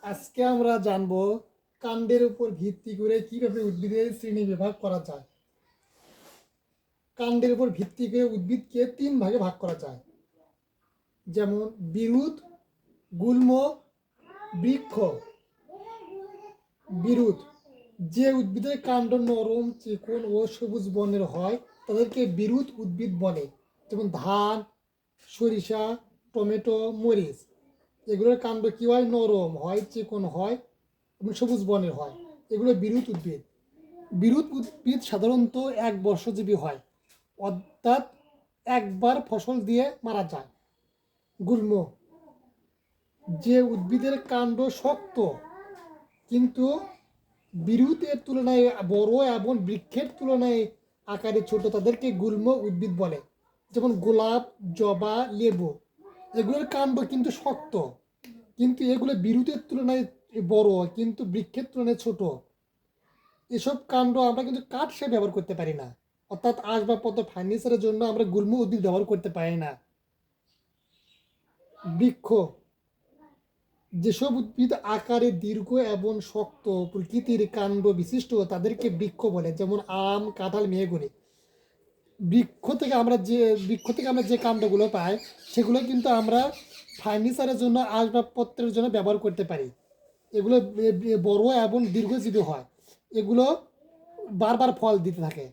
আজকে আমরা জানবো কাণ্ডের উপর ভিত্তি করে কিভাবে উদ্ভিদের শ্রেণী বিভাগ করা যায়। কাণ্ডের উপর ভিত্তি করে উদ্ভিদকে 3 ভাগে ভাগ করা যায়, যেমন বিরুৎ, গুল্ম, বৃক্ষ। বিরুৎ, যে উদ্ভিদের কাণ্ড নরম, চিকন ও সবুজ বর্ণের হয় তাদেরকে বিরুৎ উদ্ভিদ বলে, যেমন ধান, সরিষা, টমেটো, মরিচ। এগুলোর কাণ্ড কি হয়? নরম হয়, চিকন হয় এবং সবুজ বর্ণের হয়। এগুলো বিরুৎ উদ্ভিদ। বিরুৎ উদ্ভিদ সাধারণত এক বর্ষজীবী হয়, অর্থাৎ একবার ফসল দিয়ে মারা যায়। গুল্ম, যে উদ্ভিদের কাণ্ড শক্ত কিন্তু বিরুতের তুলনায় বড় এবং বৃক্ষের তুলনায় আকারে ছোট তাদেরকে গুল্ম উদ্ভিদ বলে, যেমন গোলাপ, জবা, লেবু। এগুলোর কাণ্ড কিন্তু শক্ত, কিন্তু এগুলো বিরুতের তুলনায় বড় কিন্তু বৃক্ষের তুলনায় ছোট। এসব কাণ্ড আমরা কিন্তু কাঠ হিসেবে ব্যবহার করতে পারি না, অর্থাৎ আসবাবপত্র ফার্নিচারের জন্য আমরা গুল্ম উদ্ভিদ ব্যবহার করতে পারি না। বৃক্ষ, যেসব উদ্ভিদ আকারে দীর্ঘ এবং শক্ত প্রকৃতির কাণ্ড বিশিষ্ট তাদেরকে বৃক্ষ বলে, যেমন আম, কাঁঠাল, মেহগনি। বৃক্ষ থেকে আমরা যে কাণ্ডগুলো পাই সেগুলো কিন্তু আমরা ফার্নিচারের জন্য, আসবাবপত্রের জন্য ব্যবহার করতে পারি। এগুলো বড় এবং দীর্ঘজীবী হয়। এগুলো বারবার ফল দিতে থাকে।